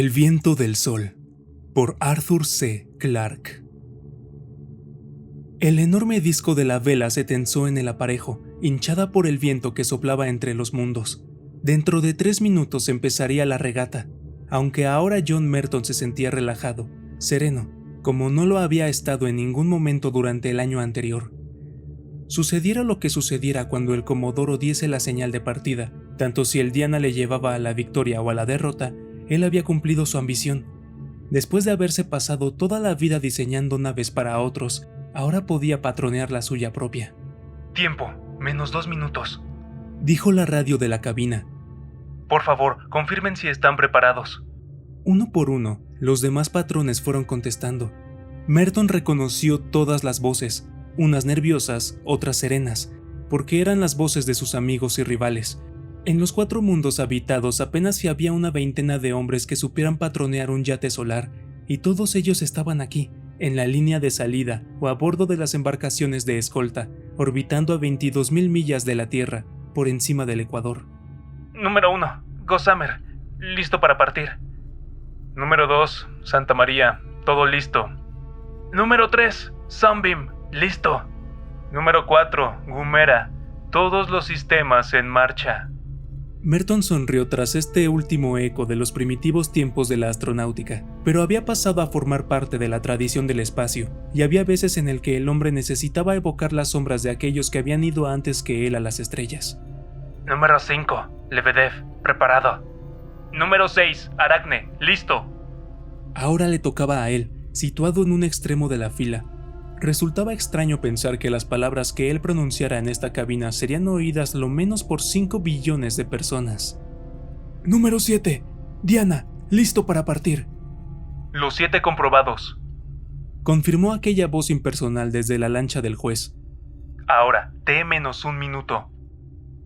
El viento del sol, por Arthur C. Clarke. El enorme disco de la vela se tensó en el aparejo, hinchada por el viento que soplaba entre los mundos. Dentro de 3 minutos empezaría la regata, aunque ahora John Merton se sentía relajado, sereno, como no lo había estado en ningún momento durante el año anterior. Sucediera lo que sucediera cuando el Comodoro diese la señal de partida, tanto si el Diana le llevaba a la victoria o a la derrota, él había cumplido su ambición. Después de haberse pasado toda la vida diseñando naves para otros, ahora podía patronear la suya propia. «Tiempo, menos 2 minutos», dijo la radio de la cabina. «Por favor, confirmen si están preparados». Uno por uno, los demás patrones fueron contestando. Merton reconoció todas las voces, unas nerviosas, otras serenas, porque eran las voces de sus amigos y rivales. En los 4 mundos habitados apenas si había una veintena de hombres que supieran patronear un yate solar, y todos ellos estaban aquí, en la línea de salida o a bordo de las embarcaciones de escolta, orbitando a 22,000 millas de la Tierra, por encima del Ecuador. Número 1, Gossamer, listo para partir. Número 2, Santa María, todo listo. Número 3, Sunbeam, listo. Número 4, Gumera, todos los sistemas en marcha. Merton sonrió tras este último eco de los primitivos tiempos de la astronáutica, pero había pasado a formar parte de la tradición del espacio, y había veces en el que el hombre necesitaba evocar las sombras de aquellos que habían ido antes que él a las estrellas. Número 5, Lebedev, preparado. Número 6, Aracne, listo. Ahora le tocaba a él, situado en un extremo de la fila. Resultaba extraño pensar que las palabras que él pronunciara en esta cabina serían oídas lo menos por 5 billones de personas. Número 7. Diana, listo para partir. Los 7 comprobados, confirmó aquella voz impersonal desde la lancha del juez. Ahora, T-1 minuto.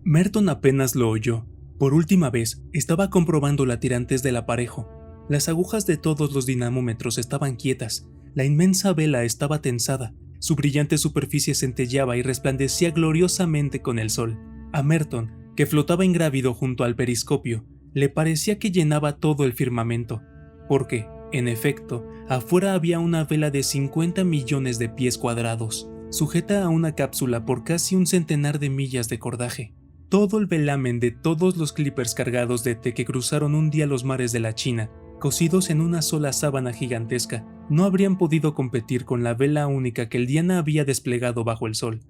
Merton apenas lo oyó. Por última vez, estaba comprobando la tirantez del aparejo. Las agujas de todos los dinamómetros estaban quietas. La inmensa vela estaba tensada, su brillante superficie centelleaba y resplandecía gloriosamente con el sol. A Merton, que flotaba ingrávido junto al periscopio, le parecía que llenaba todo el firmamento, porque, en efecto, afuera había una vela de 50 millones de pies cuadrados, sujeta a una cápsula por casi 1 centenar de millas de cordaje. Todo el velamen de todos los clippers cargados de té que cruzaron un día los mares de la China, cosidos en una sola sábana gigantesca, no habrían podido competir con la vela única que el Diana había desplegado bajo el sol.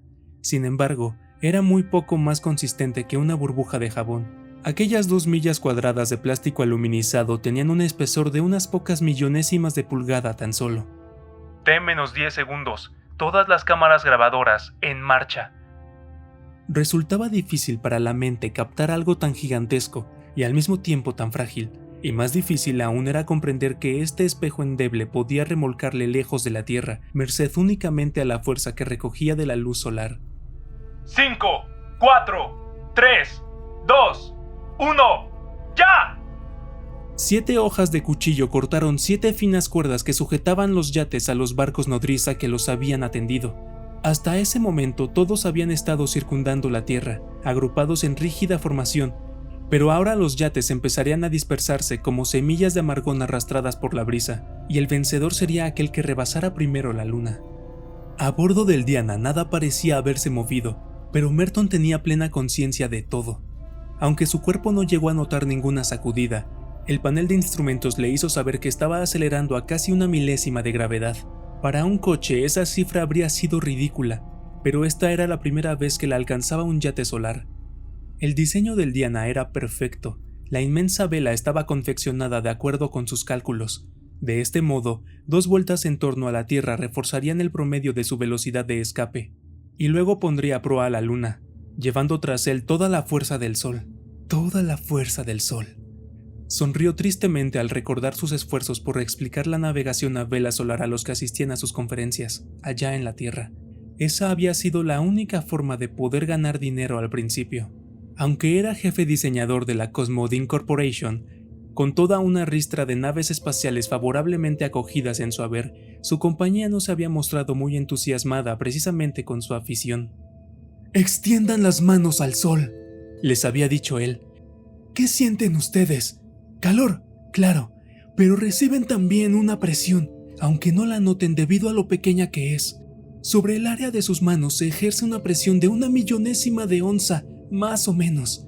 Sin embargo, era muy poco más consistente que una burbuja de jabón. Aquellas 2 millas cuadradas de plástico aluminizado tenían un espesor de unas pocas millonésimas de pulgada tan solo. T-10 segundos, todas las cámaras grabadoras en marcha. Resultaba difícil para la mente captar algo tan gigantesco y al mismo tiempo tan frágil. Y más difícil aún era comprender que este espejo endeble podía remolcarle lejos de la Tierra, merced únicamente a la fuerza que recogía de la luz solar. 5, 4, 3, 2, 1, ¡ya! 7 hojas de cuchillo cortaron 7 finas cuerdas que sujetaban los yates a los barcos nodriza que los habían atendido. Hasta ese momento todos habían estado circundando la Tierra, agrupados en rígida formación, pero ahora los yates empezarían a dispersarse como semillas de amargón arrastradas por la brisa, y el vencedor sería aquel que rebasara primero la luna. A bordo del Diana nada parecía haberse movido, pero Merton tenía plena conciencia de todo. Aunque su cuerpo no llegó a notar ninguna sacudida, el panel de instrumentos le hizo saber que estaba acelerando a casi 1 milésima de gravedad. Para un coche esa cifra habría sido ridícula, pero esta era la primera vez que la alcanzaba un yate solar. El diseño del Diana era perfecto, la inmensa vela estaba confeccionada de acuerdo con sus cálculos. De este modo, 2 vueltas en torno a la Tierra reforzarían el promedio de su velocidad de escape, y luego pondría a proa a la Luna, llevando tras él toda la fuerza del Sol. Toda la fuerza del Sol. Sonrió tristemente al recordar sus esfuerzos por explicar la navegación a vela solar a los que asistían a sus conferencias, allá en la Tierra. Esa había sido la única forma de poder ganar dinero al principio. Aunque era jefe diseñador de la Cosmodine Corporation, con toda una ristra de naves espaciales favorablemente acogidas en su haber, su compañía no se había mostrado muy entusiasmada precisamente con su afición. «Extiendan las manos al sol», les había dicho él. «¿Qué sienten ustedes? Calor, claro, pero reciben también una presión, aunque no la noten debido a lo pequeña que es. Sobre el área de sus manos se ejerce una presión de 1/1000ª de onza, más o menos.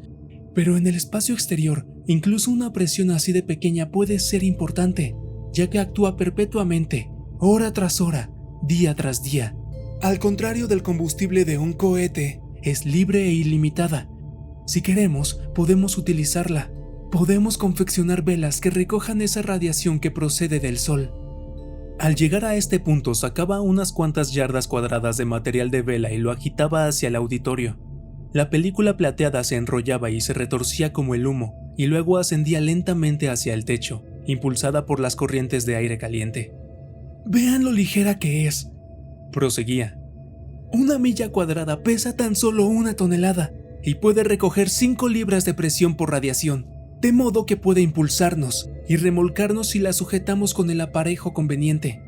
Pero en el espacio exterior, incluso una presión así de pequeña puede ser importante, ya que actúa perpetuamente, hora tras hora, día tras día. Al contrario del combustible de un cohete, es libre e ilimitada. Si queremos, podemos utilizarla. Podemos confeccionar velas que recojan esa radiación que procede del sol. Al llegar a este punto, sacaba unas cuantas yardas cuadradas de material de vela y lo agitaba hacia el auditorio. La película plateada se enrollaba y se retorcía como el humo, y luego ascendía lentamente hacia el techo, impulsada por las corrientes de aire caliente. «Vean lo ligera que es», proseguía. «1 milla cuadrada pesa tan solo 1 tonelada y puede recoger 5 libras de presión por radiación, de modo que puede impulsarnos y remolcarnos si la sujetamos con el aparejo conveniente.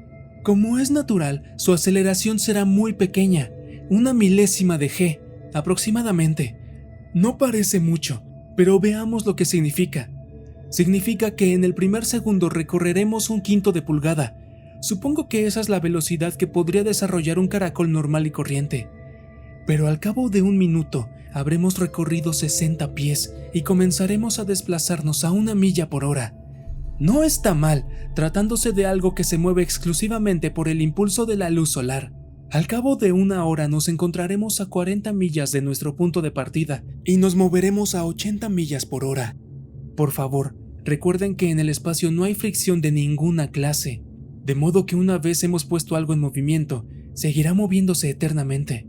Como es natural, su aceleración será muy pequeña, 1/1000ª de g, aproximadamente. No parece mucho, pero veamos lo que significa. Significa que en el primer segundo recorreremos 1/5 de pulgada. Supongo que esa es la velocidad que podría desarrollar un caracol normal y corriente. Pero al cabo de 1 minuto habremos recorrido 60 pies y comenzaremos a desplazarnos a 1 milla por hora. No está mal, tratándose de algo que se mueve exclusivamente por el impulso de la luz solar. Al cabo de 1 hora nos encontraremos a 40 millas de nuestro punto de partida y nos moveremos a 80 millas por hora. Por favor, recuerden que en el espacio no hay fricción de ninguna clase, de modo que una vez hemos puesto algo en movimiento, seguirá moviéndose eternamente.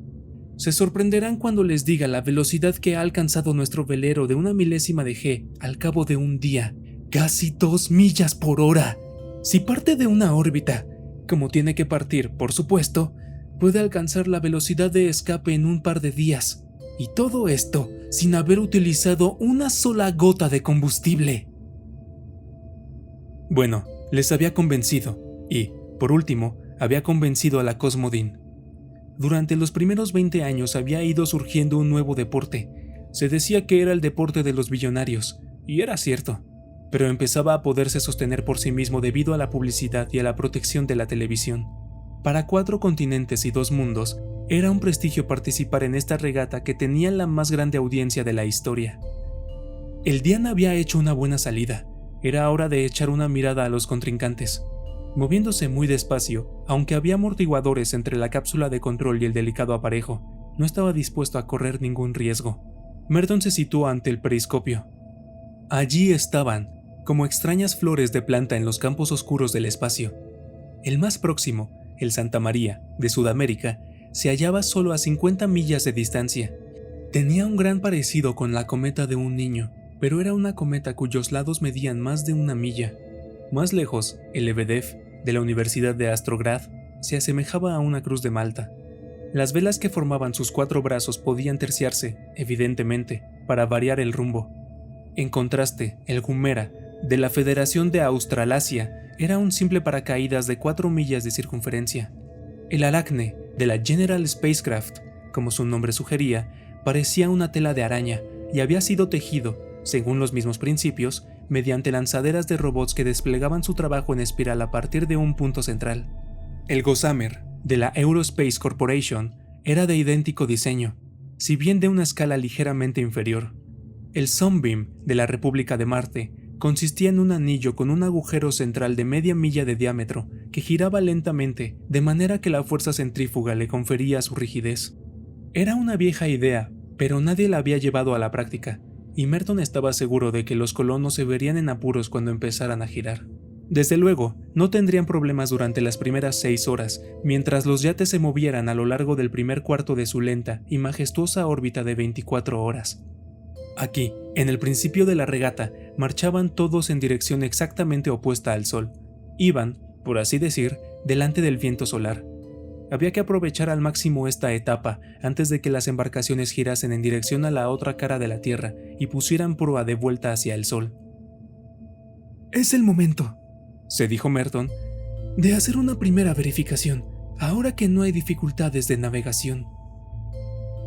Se sorprenderán cuando les diga la velocidad que ha alcanzado nuestro velero de 1/1000ª de g al cabo de un día, casi 2 millas por hora. Si parte de una órbita, como tiene que partir, por supuesto, puede alcanzar la velocidad de escape en un par de días, y todo esto sin haber utilizado una sola gota de combustible. Bueno, les había convencido, y, por último, había convencido a la Cosmodin. Durante los primeros 20 años había ido surgiendo un nuevo deporte. Se decía que era el deporte de los billonarios, y era cierto, pero empezaba a poderse sostener por sí mismo debido a la publicidad y a la protección de la televisión. Para 4 continentes y 2 mundos, era un prestigio participar en esta regata que tenía la más grande audiencia de la historia. El Diana había hecho una buena salida. Era hora de echar una mirada a los contrincantes. Moviéndose muy despacio, aunque había amortiguadores entre la cápsula de control y el delicado aparejo, no estaba dispuesto a correr ningún riesgo. Merton se situó ante el periscopio. Allí estaban, como extrañas flores de planta en los campos oscuros del espacio. El más próximo, el Santa María, de Sudamérica, se hallaba solo a 50 millas de distancia. Tenía un gran parecido con la cometa de un niño, pero era una cometa cuyos lados medían más de 1 milla. Más lejos, el Lebedev, de la Universidad de Astrograd, se asemejaba a una cruz de Malta. Las velas que formaban sus 4 brazos podían terciarse, evidentemente, para variar el rumbo. En contraste, el Gumera, de la Federación de Australasia, era un simple paracaídas de 4 millas de circunferencia. El Aracne, de la General Spacecraft, como su nombre sugería, parecía una tela de araña y había sido tejido, según los mismos principios, mediante lanzaderas de robots que desplegaban su trabajo en espiral a partir de un punto central. El Gossamer, de la Aerospace Corporation, era de idéntico diseño, si bien de una escala ligeramente inferior. El Sunbeam, de la República de Marte, consistía en un anillo con un agujero central de media milla de diámetro que giraba lentamente, de manera que la fuerza centrífuga le confería su rigidez. Era una vieja idea, pero nadie la había llevado a la práctica, y Merton estaba seguro de que los colonos se verían en apuros cuando empezaran a girar. Desde luego, no tendrían problemas durante las primeras 6 horas, mientras los yates se movieran a lo largo del primer cuarto de su lenta y majestuosa órbita de 24 horas. Aquí, en el principio de la regata, marchaban todos en dirección exactamente opuesta al Sol. Iban, por así decir, delante del viento solar. Había que aprovechar al máximo esta etapa antes de que las embarcaciones girasen en dirección a la otra cara de la Tierra y pusieran proa de vuelta hacia el Sol. «Es el momento», se dijo Merton, «de hacer una primera verificación, ahora que no hay dificultades de navegación».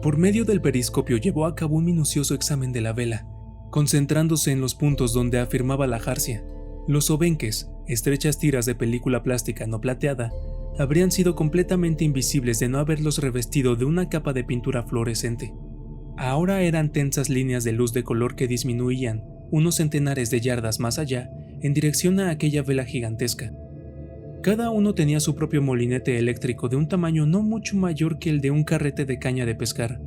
Por medio del periscopio llevó a cabo un minucioso examen de la vela, concentrándose en los puntos donde afirmaba la jarcia, los obenques, estrechas tiras de película plástica no plateada, habrían sido completamente invisibles de no haberlos revestido de una capa de pintura fluorescente. Ahora eran tensas líneas de luz de color que disminuían unos centenares de yardas más allá en dirección a aquella vela gigantesca. Cada uno tenía su propio molinete eléctrico de un tamaño no mucho mayor que el de un carrete de caña de pescar.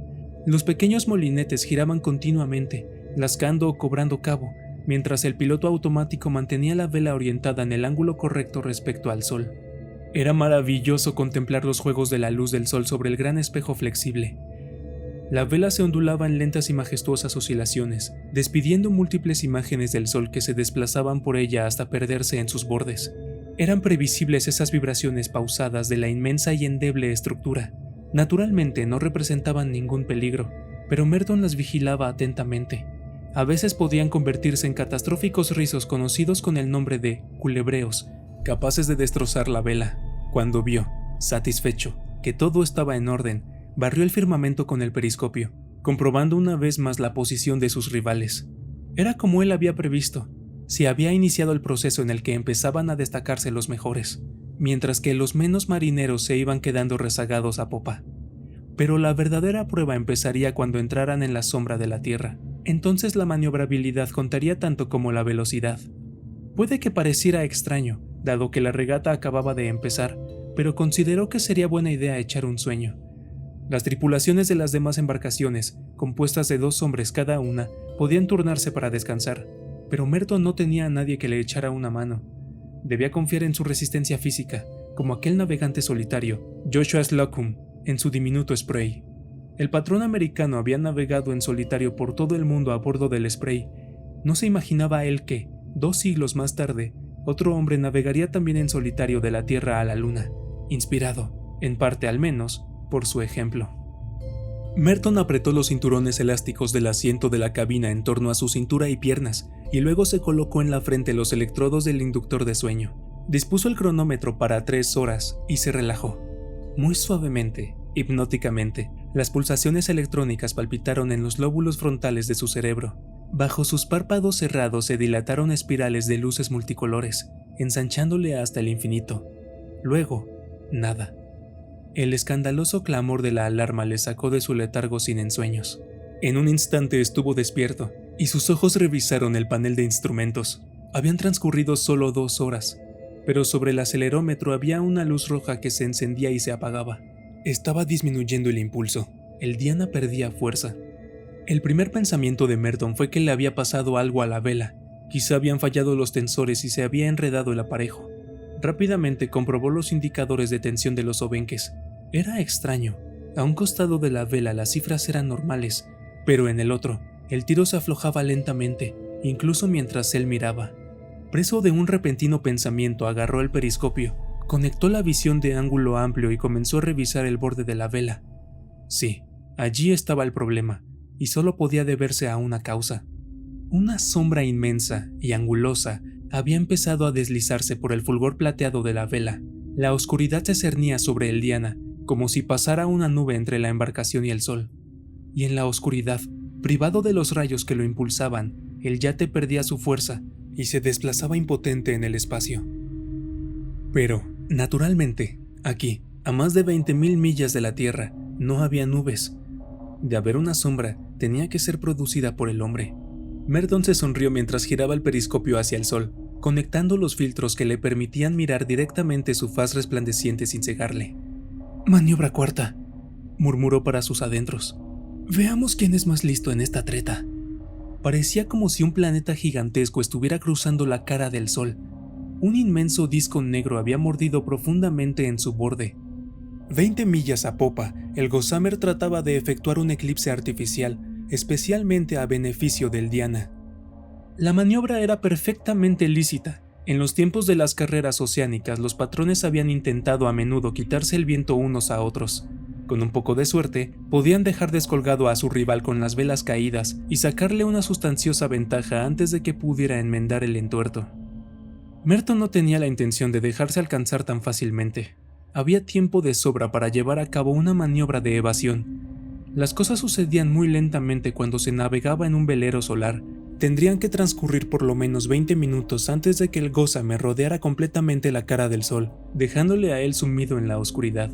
Los pequeños molinetes giraban continuamente, lascando o cobrando cabo, mientras el piloto automático mantenía la vela orientada en el ángulo correcto respecto al sol. Era maravilloso contemplar los juegos de la luz del sol sobre el gran espejo flexible. La vela se ondulaba en lentas y majestuosas oscilaciones, despidiendo múltiples imágenes del sol que se desplazaban por ella hasta perderse en sus bordes. Eran previsibles esas vibraciones pausadas de la inmensa y endeble estructura. Naturalmente no representaban ningún peligro, pero Merton las vigilaba atentamente. A veces podían convertirse en catastróficos rizos conocidos con el nombre de culebreos, capaces de destrozar la vela. Cuando vio, satisfecho, que todo estaba en orden, barrió el firmamento con el periscopio, comprobando una vez más la posición de sus rivales. Era como él había previsto. Se había iniciado el proceso en el que empezaban a destacarse los mejores, mientras que los menos marineros se iban quedando rezagados a popa. Pero la verdadera prueba empezaría cuando entraran en la sombra de la Tierra. Entonces la maniobrabilidad contaría tanto como la velocidad. Puede que pareciera extraño, dado que la regata acababa de empezar, pero consideró que sería buena idea echar un sueño. Las tripulaciones de las demás embarcaciones, compuestas de 2 hombres cada una, podían turnarse para descansar, pero Merton no tenía a nadie que le echara una mano. Debía confiar en su resistencia física, como aquel navegante solitario, Joshua Slocum, en su diminuto Spray. El patrón americano había navegado en solitario por todo el mundo a bordo del Spray. No se imaginaba él que, 2 siglos más tarde, otro hombre navegaría también en solitario de la Tierra a la Luna, inspirado, en parte al menos, por su ejemplo. Merton apretó los cinturones elásticos del asiento de la cabina en torno a su cintura y piernas, y luego se colocó en la frente los electrodos del inductor de sueño. Dispuso el cronómetro para 3 horas y se relajó. Muy suavemente, hipnóticamente, las pulsaciones electrónicas palpitaron en los lóbulos frontales de su cerebro. Bajo sus párpados cerrados se dilataron espirales de luces multicolores, ensanchándole hasta el infinito. Luego, nada. El escandaloso clamor de la alarma le sacó de su letargo sin ensueños. En un instante estuvo despierto, y sus ojos revisaron el panel de instrumentos. Habían transcurrido solo 2 horas, pero sobre el acelerómetro había una luz roja que se encendía y se apagaba. Estaba disminuyendo el impulso. El Diana perdía fuerza. El primer pensamiento de Merton fue que le había pasado algo a la vela. Quizá habían fallado los tensores y se había enredado el aparejo. Rápidamente comprobó los indicadores de tensión de los obenques. Era extraño. A un costado de la vela las cifras eran normales, pero en el otro, el tiro se aflojaba lentamente, incluso mientras él miraba. Preso de un repentino pensamiento, agarró el periscopio, conectó la visión de ángulo amplio y comenzó a revisar el borde de la vela. Sí, allí estaba el problema, y solo podía deberse a una causa. Una sombra inmensa y angulosa había empezado a deslizarse por el fulgor plateado de la vela. La oscuridad se cernía sobre el Diana, como si pasara una nube entre la embarcación y el sol. Y en la oscuridad, privado de los rayos que lo impulsaban, el yate perdía su fuerza y se desplazaba impotente en el espacio. Pero, naturalmente, aquí, a más de 20.000 millas de la Tierra, no había nubes. De haber una sombra, tenía que ser producida por el hombre. Merton se sonrió mientras giraba el periscopio hacia el sol, conectando los filtros que le permitían mirar directamente su faz resplandeciente sin cegarle. «Maniobra cuarta», murmuró para sus adentros. «Veamos quién es más listo en esta treta». Parecía como si un planeta gigantesco estuviera cruzando la cara del sol. Un inmenso disco negro había mordido profundamente en su borde. 20 millas a popa, el Gossamer trataba de efectuar un eclipse artificial, especialmente a beneficio del Diana. La maniobra era perfectamente lícita. En los tiempos de las carreras oceánicas, los patrones habían intentado a menudo quitarse el viento unos a otros. Con un poco de suerte, podían dejar descolgado a su rival con las velas caídas y sacarle una sustanciosa ventaja antes de que pudiera enmendar el entuerto. Merton no tenía la intención de dejarse alcanzar tan fácilmente. Había tiempo de sobra para llevar a cabo una maniobra de evasión. Las cosas sucedían muy lentamente cuando se navegaba en un velero solar, Tendrían que transcurrir por lo menos 20 minutos antes de que el Gossamer rodeara completamente la cara del Sol, dejándole a él sumido en la oscuridad.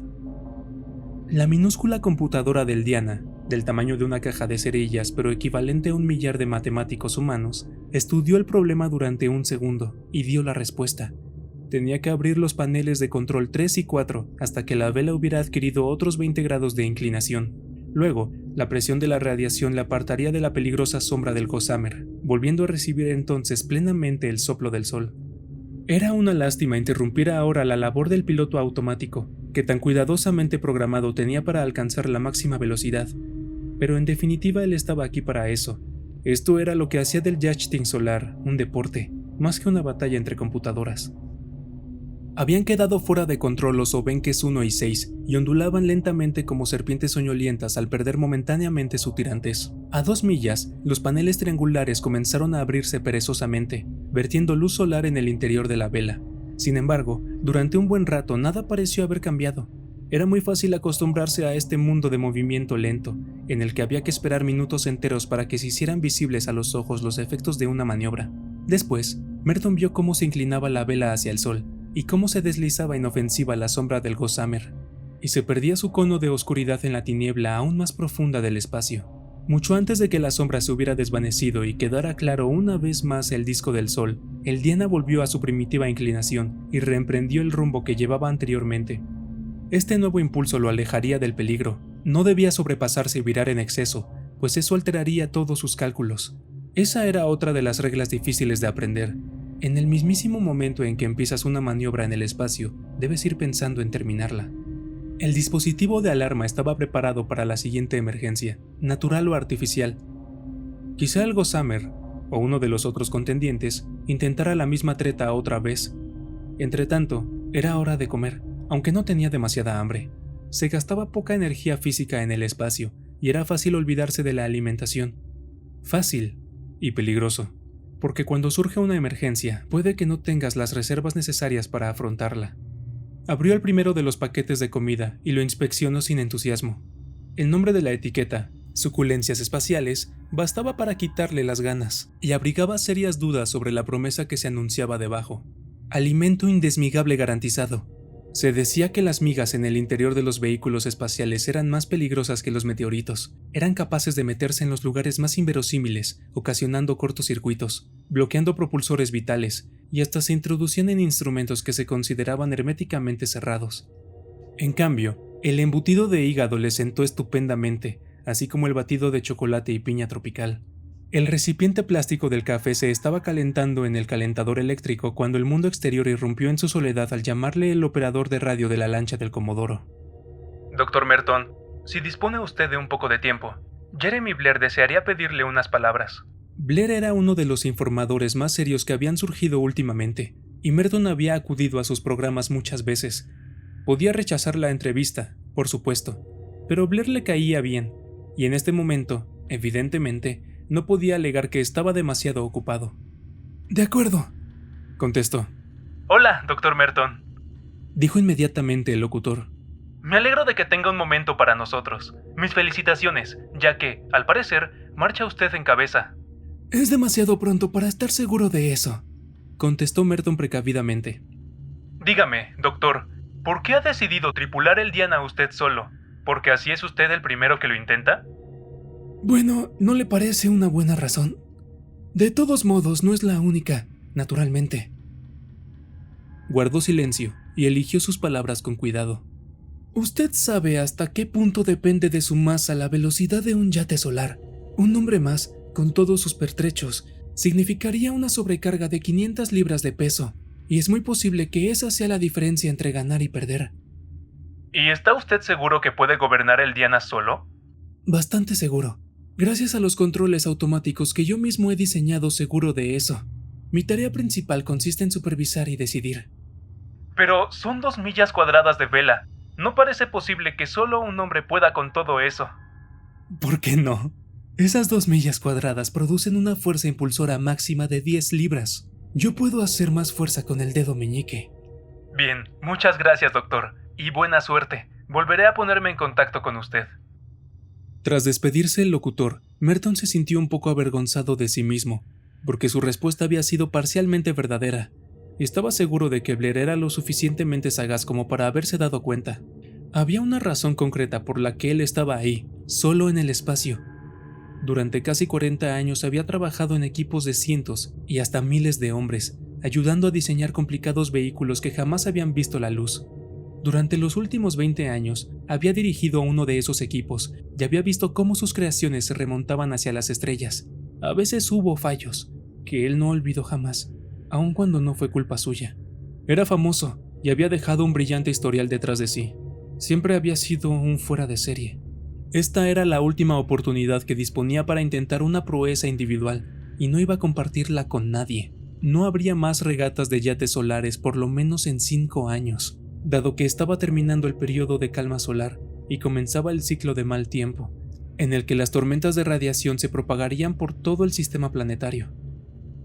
La minúscula computadora del Diana, del tamaño de una caja de cerillas pero equivalente a 1 millar de matemáticos humanos, estudió el problema durante un segundo y dio la respuesta. Tenía que abrir los paneles de control 3 y 4 hasta que la vela hubiera adquirido otros 20 grados de inclinación. Luego, la presión de la radiación la apartaría de la peligrosa sombra del Gossamer, volviendo a recibir entonces plenamente el soplo del Sol. Era una lástima interrumpir ahora la labor del piloto automático, que tan cuidadosamente programado tenía para alcanzar la máxima velocidad. Pero en definitiva él estaba aquí para eso. Esto era lo que hacía del yachting solar un deporte, más que una batalla entre computadoras. Habían quedado fuera de control los Obenques 1 y 6 y ondulaban lentamente como serpientes soñolientas al perder momentáneamente su tirantez. A 2 millas, los paneles triangulares comenzaron a abrirse perezosamente, vertiendo luz solar en el interior de la vela. Sin embargo, durante un buen rato nada pareció haber cambiado. Era muy fácil acostumbrarse a este mundo de movimiento lento, en el que había que esperar minutos enteros para que se hicieran visibles a los ojos los efectos de una maniobra. Después, Merton vio cómo se inclinaba la vela hacia el Sol, y cómo se deslizaba inofensiva la sombra del Gossamer, y se perdía su cono de oscuridad en la tiniebla aún más profunda del espacio. Mucho antes de que la sombra se hubiera desvanecido y quedara claro una vez más el disco del Sol, el Diana volvió a su primitiva inclinación y reemprendió el rumbo que llevaba anteriormente. Este nuevo impulso lo alejaría del peligro. No debía sobrepasarse y virar en exceso, pues eso alteraría todos sus cálculos. Esa era otra de las reglas difíciles de aprender. En el mismísimo momento en que empiezas una maniobra en el espacio, debes ir pensando en terminarla. El dispositivo de alarma estaba preparado para la siguiente emergencia, natural o artificial. Quizá el Gossamer, o uno de los otros contendientes, intentara la misma treta otra vez. Entretanto, era hora de comer, aunque no tenía demasiada hambre. Se gastaba poca energía física en el espacio, y era fácil olvidarse de la alimentación. Fácil y peligroso. Porque cuando surge una emergencia, puede que no tengas las reservas necesarias para afrontarla. Abrió el primero de los paquetes de comida y lo inspeccionó sin entusiasmo. El nombre de la etiqueta, Suculencias Espaciales, bastaba para quitarle las ganas, y abrigaba serias dudas sobre la promesa que se anunciaba debajo. Alimento indesmigable garantizado. Se decía que las migas en el interior de los vehículos espaciales eran más peligrosas que los meteoritos. Eran capaces de meterse en los lugares más inverosímiles, ocasionando cortocircuitos, bloqueando propulsores vitales, y hasta se introducían en instrumentos que se consideraban herméticamente cerrados. En cambio, el embutido de hígado le sentó estupendamente, así como el batido de chocolate y piña tropical. El recipiente plástico del café se estaba calentando en el calentador eléctrico cuando el mundo exterior irrumpió en su soledad al llamarle el operador de radio de la lancha del Comodoro. Dr. Merton, si dispone usted de un poco de tiempo, Jeremy Blair desearía pedirle unas palabras. Blair era uno de los informadores más serios que habían surgido últimamente, y Merton había acudido a sus programas muchas veces. Podía rechazar la entrevista, por supuesto, pero Blair le caía bien, y en este momento, evidentemente, no podía alegar que estaba demasiado ocupado. «De acuerdo», contestó. «Hola, Dr. Merton», dijo inmediatamente el locutor. «Me alegro de que tenga un momento para nosotros. Mis felicitaciones, ya que, al parecer, marcha usted en cabeza». «Es demasiado pronto para estar seguro de eso», contestó Merton precavidamente. «Dígame, doctor, ¿por qué ha decidido tripular el Diana usted solo? ¿Porque así es usted el primero que lo intenta?» «Bueno, ¿no le parece una buena razón? De todos modos, no es la única, naturalmente». Guardó silencio y eligió sus palabras con cuidado. «Usted sabe hasta qué punto depende de su masa la velocidad de un yate solar. Un hombre más, con todos sus pertrechos, significaría una sobrecarga de 500 libras de peso, y es muy posible que esa sea la diferencia entre ganar y perder». ¿Y está usted seguro que puede gobernar el Diana solo? «Bastante seguro. Gracias a los controles automáticos que yo mismo he diseñado, seguro de eso. Mi tarea principal consiste en supervisar y decidir». «Pero son 2 millas cuadradas de vela. No parece posible que solo un hombre pueda con todo eso». «¿Por qué no? Esas 2 millas cuadradas producen una fuerza impulsora máxima de 10 libras. Yo puedo hacer más fuerza con el dedo meñique». «Bien, muchas gracias, doctor. Y buena suerte. Volveré a ponerme en contacto con usted». Tras despedirse el locutor, Merton se sintió un poco avergonzado de sí mismo, porque su respuesta había sido parcialmente verdadera, y estaba seguro de que Blair era lo suficientemente sagaz como para haberse dado cuenta. Había una razón concreta por la que él estaba ahí, solo en el espacio. Durante casi 40 años había trabajado en equipos de cientos y hasta miles de hombres, ayudando a diseñar complicados vehículos que jamás habían visto la luz. Durante los últimos 20 años, había dirigido a uno de esos equipos y había visto cómo sus creaciones se remontaban hacia las estrellas. A veces hubo fallos, que él no olvidó jamás, aun cuando no fue culpa suya. Era famoso y había dejado un brillante historial detrás de sí. Siempre había sido un fuera de serie. Esta era la última oportunidad que disponía para intentar una proeza individual, y no iba a compartirla con nadie. No habría más regatas de yates solares por lo menos en 5 años, dado que estaba terminando el periodo de calma solar y comenzaba el ciclo de mal tiempo, en el que las tormentas de radiación se propagarían por todo el sistema planetario.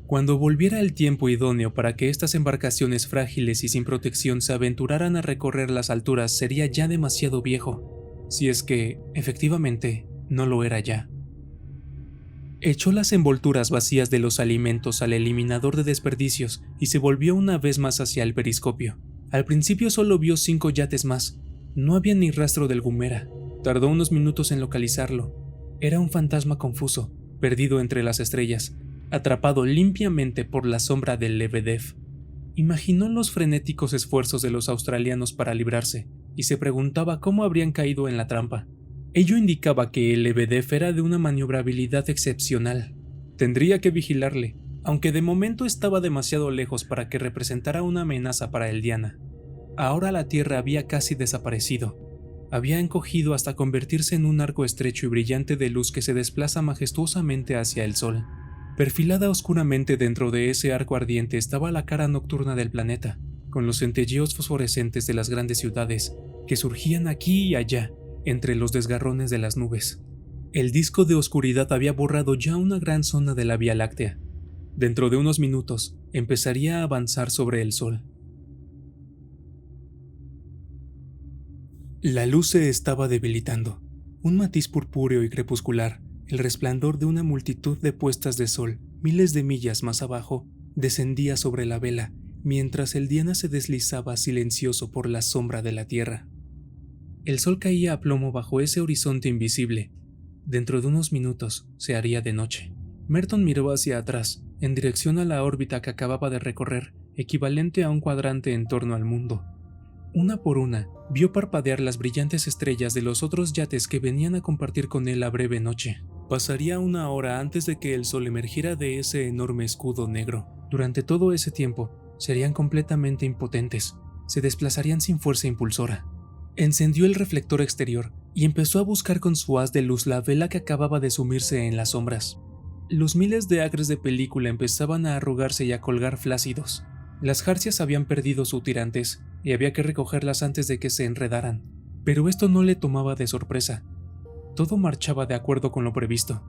Cuando volviera el tiempo idóneo para que estas embarcaciones frágiles y sin protección se aventuraran a recorrer las alturas, sería ya demasiado viejo, si es que, efectivamente, no lo era ya. Echó las envolturas vacías de los alimentos al eliminador de desperdicios y se volvió una vez más hacia el periscopio. Al principio solo vio 5 yates más. No había ni rastro del Gumera. Tardó unos minutos en localizarlo. Era un fantasma confuso, perdido entre las estrellas, atrapado limpiamente por la sombra del Lebedev. Imaginó los frenéticos esfuerzos de los australianos para librarse, y se preguntaba cómo habrían caído en la trampa. Ello indicaba que el Lebedev era de una maniobrabilidad excepcional. Tendría que vigilarle, aunque de momento estaba demasiado lejos para que representara una amenaza para el Diana. Ahora la Tierra había casi desaparecido. Había encogido hasta convertirse en un arco estrecho y brillante de luz que se desplaza majestuosamente hacia el Sol. Perfilada oscuramente dentro de ese arco ardiente estaba la cara nocturna del planeta, con los centelleos fosforescentes de las grandes ciudades, que surgían aquí y allá, entre los desgarrones de las nubes. El disco de oscuridad había borrado ya una gran zona de la Vía Láctea. Dentro de unos minutos, empezaría a avanzar sobre el Sol. La luz se estaba debilitando. Un matiz purpúreo y crepuscular, el resplandor de una multitud de puestas de sol, miles de millas más abajo, descendía sobre la vela, mientras el Diana se deslizaba silencioso por la sombra de la Tierra. El sol caía a plomo bajo ese horizonte invisible. Dentro de unos minutos se haría de noche. Merton miró hacia atrás, en dirección a la órbita que acababa de recorrer, equivalente a un cuadrante en torno al mundo. Una por una, vio parpadear las brillantes estrellas de los otros yates que venían a compartir con él la breve noche. Pasaría 1 hora antes de que el sol emergiera de ese enorme escudo negro. Durante todo ese tiempo, serían completamente impotentes. Se desplazarían sin fuerza impulsora. Encendió el reflector exterior y empezó a buscar con su haz de luz la vela que acababa de sumirse en las sombras. Los miles de acres de película empezaban a arrugarse y a colgar flácidos. Las jarcias habían perdido su tirantez y había que recogerlas antes de que se enredaran. Pero esto no le tomaba de sorpresa. Todo marchaba de acuerdo con lo previsto.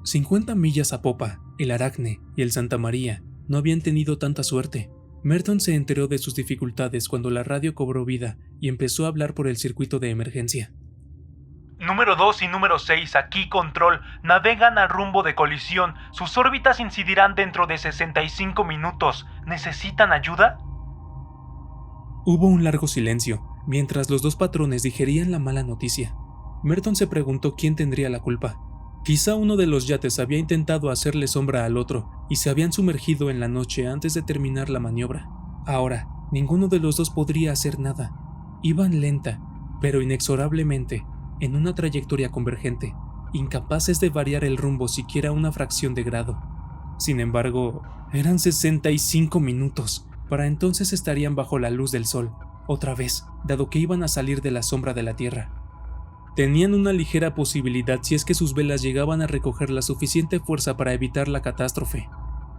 50 millas a popa, el Aracne y el Santa María no habían tenido tanta suerte. Merton se enteró de sus dificultades cuando la radio cobró vida y empezó a hablar por el circuito de emergencia. Número 2 y número 6, aquí control, navegan a rumbo de colisión. Sus órbitas incidirán dentro de 65 minutos. ¿Necesitan ayuda? Hubo un largo silencio, mientras los dos patrones digerían la mala noticia. Merton se preguntó quién tendría la culpa. Quizá uno de los yates había intentado hacerle sombra al otro y se habían sumergido en la noche antes de terminar la maniobra. Ahora, ninguno de los dos podría hacer nada. Iban lenta, pero inexorablemente, en una trayectoria convergente, incapaces de variar el rumbo siquiera una fracción de grado. Sin embargo, eran 65 minutos. Para entonces estarían bajo la luz del sol, otra vez, dado que iban a salir de la sombra de la Tierra. Tenían una ligera posibilidad si es que sus velas llegaban a recoger la suficiente fuerza para evitar la catástrofe.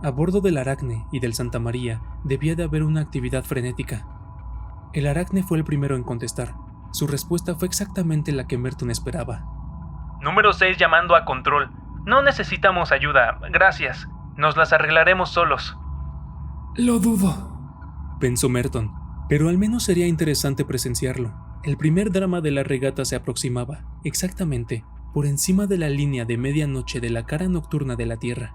A bordo del Aracne y del Santa María debía de haber una actividad frenética. El Aracne fue el primero en contestar. Su respuesta fue exactamente la que Merton esperaba. Número 6 llamando a control. No necesitamos ayuda, gracias. Nos las arreglaremos solos. Lo dudo, pensó Merton, pero al menos sería interesante presenciarlo. El primer drama de la regata se aproximaba, exactamente, por encima de la línea de medianoche de la cara nocturna de la Tierra.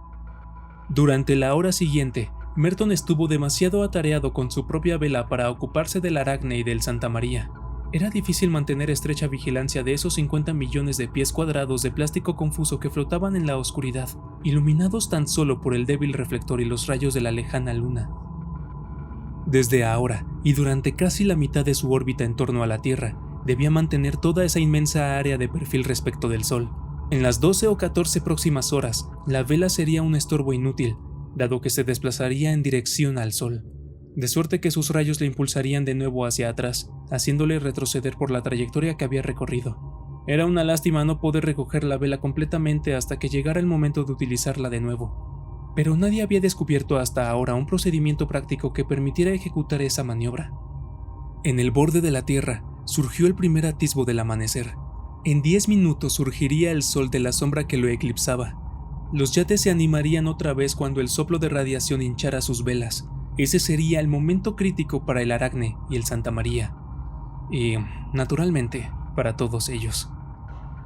Durante la hora siguiente, Merton estuvo demasiado atareado con su propia vela para ocuparse del Aracne y del Santa María. Era difícil mantener estrecha vigilancia de esos 50 millones de pies cuadrados de plástico confuso que flotaban en la oscuridad, iluminados tan solo por el débil reflector y los rayos de la lejana luna. Desde ahora, y durante casi la mitad de su órbita en torno a la Tierra, debía mantener toda esa inmensa área de perfil respecto del Sol. En las 12 o 14 próximas horas, la vela sería un estorbo inútil, dado que se desplazaría en dirección al Sol, de suerte que sus rayos le impulsarían de nuevo hacia atrás, haciéndole retroceder por la trayectoria que había recorrido. Era una lástima no poder recoger la vela completamente hasta que llegara el momento de utilizarla de nuevo, pero nadie había descubierto hasta ahora un procedimiento práctico que permitiera ejecutar esa maniobra. En el borde de la Tierra surgió el primer atisbo del amanecer. En 10 minutos surgiría el Sol de la sombra que lo eclipsaba. Los yates se animarían otra vez cuando el soplo de radiación hinchara sus velas. Ese sería el momento crítico para el Aracne y el Santa María. Y, naturalmente, para todos ellos.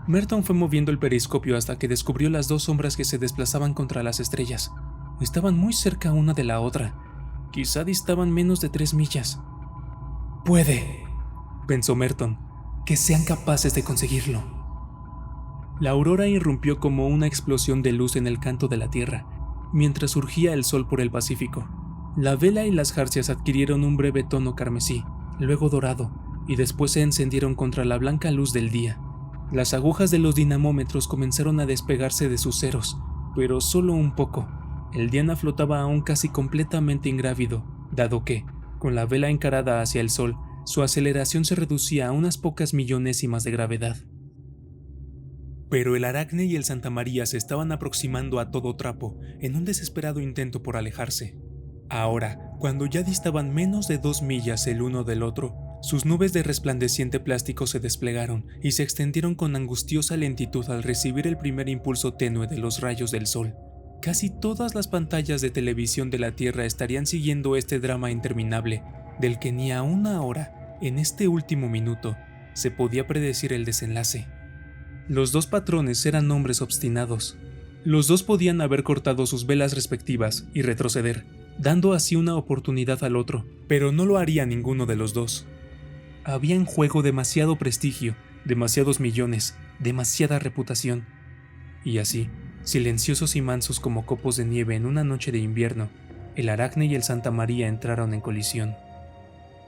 Merton fue moviendo el periscopio hasta que descubrió las dos sombras que se desplazaban contra las estrellas. Estaban muy cerca una de la otra. Quizá distaban menos de 3 millas. «Puede», pensó Merton, «que sean capaces de conseguirlo». La aurora irrumpió como una explosión de luz en el canto de la Tierra, mientras surgía el sol por el Pacífico. La vela y las jarcias adquirieron un breve tono carmesí, luego dorado, y después se encendieron contra la blanca luz del día. Las agujas de los dinamómetros comenzaron a despegarse de sus ceros, pero solo un poco. El Diana flotaba aún casi completamente ingrávido, dado que, con la vela encarada hacia el sol, su aceleración se reducía a unas pocas millonésimas de gravedad. Pero el Aracne y el Santa María se estaban aproximando a todo trapo en un desesperado intento por alejarse. Ahora, cuando ya distaban menos de 2 millas el uno del otro, sus nubes de resplandeciente plástico se desplegaron y se extendieron con angustiosa lentitud al recibir el primer impulso tenue de los rayos del sol. Casi todas las pantallas de televisión de la Tierra estarían siguiendo este drama interminable, del que ni aún ahora, en este último minuto, se podía predecir el desenlace. Los dos patrones eran hombres obstinados. Los dos podían haber cortado sus velas respectivas y retroceder, dando así una oportunidad al otro, pero no lo haría ninguno de los dos. Había en juego demasiado prestigio, demasiados millones, demasiada reputación. Y así, silenciosos y mansos como copos de nieve en una noche de invierno, el Aracne y el Santa María entraron en colisión.